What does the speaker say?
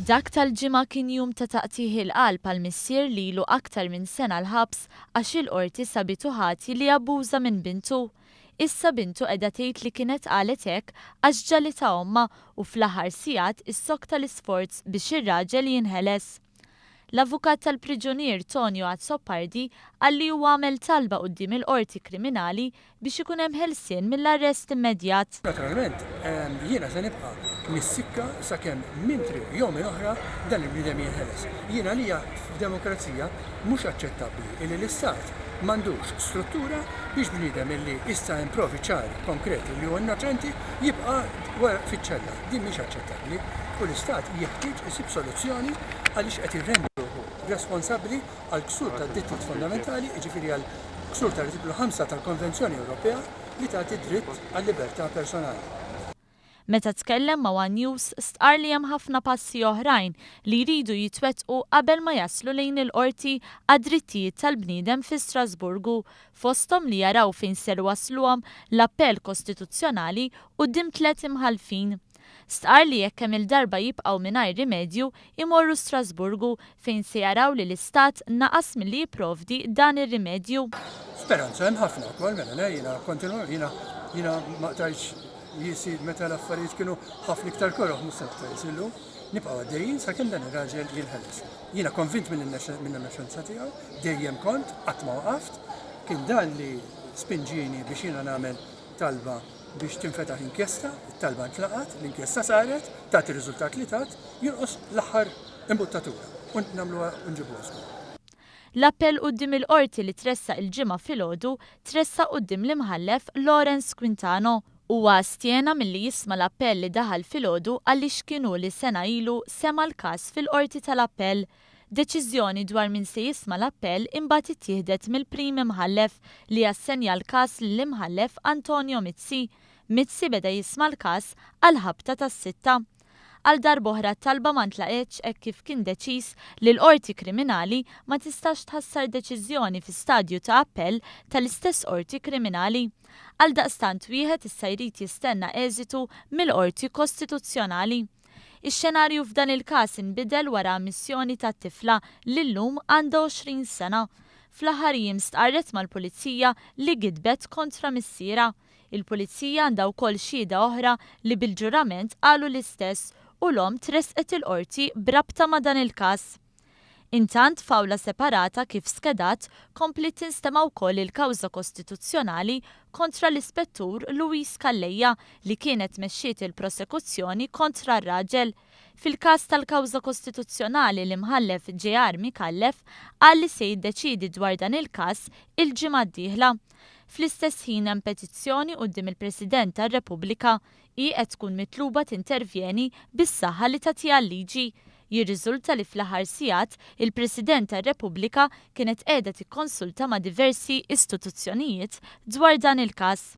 Dak tal-ġimgħa kien jum ta' taqtigħ il-qalb għall-missier li ilu aktar minn sena l-ħabs għax il-qorti sabitu ħati li abbuża minn bintu. Issa bintu qiegħda tgħid li kienet qalet hekk għax ġalita omma u fl-aħħar sigħat issok tal-isforz biex ir-raġel jinħeles. L-avukat tal-priġunier Tonio Azzopardi għalli huwa għamel talba quddiem il-Qorti Kriminali biex ikun hemm ħelsien mill-arrest immedjat. Naturalment, jiena se nibqa' nissikka sakemm minn triq jew minn oħra dan il-bniedem jinħeles. Jiena għalija f'demokrazija mhux aċċettabbli li l-Istat m'għandux struttura biex bniedem illi issa hemm provi ċari konkreti li huwa innoċenti jibqa' fiċ-ċella. Din mhix aċċettabbli u l-Istat jeħtieġ isib soluzzjoni għaliex qed irrendu responsabbli għal ksur tad-drittijiet fondamentali, jiġifieri għal ksur tal-artiklu 5 tal-Konvenzjoni Ewropea li tagħti dritt għall-libertà personali. Meta tkellem ma' One News stqar li hemm ħafna passi oħrajn li jridu jitwettqu qabel ma jaslu lejn il-qorti għad-drittijiet tal-bniedem fi Strasburgu, fosthom li jaraw fejn ser wasluhom l-appell kostituzzjonali quddiem 3 imħallfin. Stqar li jekk hemm il-darba jibqgħu mingħajr rimedju imorru Strasburgu fejn se jaraw li l-Istat naqas milli jipprovdi dan ir-rimedju. Speranza hemm ħafna wkoll mela jiena ma qtajtx jisir meta l-affarijiet kienu ħafna iktar korroħ mhux se aktar jisillu. Nibqgħu għaddejjin sakemm dan ir-raġel jinħeles. Jiena konvint mill-innoċenza tiegħu, dejjem kont qatt ma waqaft, kien dan li spinġini biex jiena nagħmel talba biex tinfetaħ inkjesta, it-talba ntlaqat, l-inkjesta saret, tagħti r-riżultat li tat, jinqos l-aħħar imbuttatura u nagħmluha u nġibuha. L-appell quddiem il-qorti li tressa il-ġimgħa filgħodu tressa quddiem l-Imħallef Quintano. Huwa stjena milli jisma' l-appell li daħal filgħodu għaliex kienu li sena ilu sema l-każ fil-qorti tal-appell. Deċiżjoni dwar min se jisma' l-appell imbagħad ittieħdet mill-Prim Imħallef li assenja l-każ lill-Imħallef Tonio Mizzi. Mizzi beda jisma' l-każ għal ħabta tas-sitta. Għal darb'oħra talba ma ntlaqetx hekk kif kien deċiż li l-Qorti Kriminali ma tistax tħassar deċiżjoni fi stadju ta' appell tal-istess Qorti Kriminali. Għaldaqstant wieħed issa jrid jistenna eżitu mill-Qorti Kostituzzjonali. Ix-xenarju f'dan il-każ inbidel wara ammissjoni tat-tifla li llum għandha 20 sena. Fl-aħħar jiem stqarret mal-Pulizija li gidbet kontra missiera. Il-Pulizija għandha wkoll xhieda oħra li bil-ġurament qalu l-istess u l-om tresqet il-qorti brabta ma' dan il-każ. Intant fawla separata kif skedat komplit tinstema' wkoll il-kawża kostituzzjonali kontra l-Ispettur Luis Kalleja li kienet mexxiet il-prosekuzzjoni kontra r-raġel. Fil-każ tal-kawża kostituzzjonali l-Imħallef Mikallef qal li se jiddeċiedi dwar dan il-każ il-ġimgħa d-dieħla. Fl-istess ħin hemm petizzjoni quddiem il-President tar-Repubblika qed tkun mitluba tintervjeni bis-saħħa li tagħtiha l-liġi. Jirriżulta li fl-aħħar sigħat il-President tar-Repubblika kienet qiegħda tikkonsulta ma' diversi istituzzjonijiet dwar dan il-każ.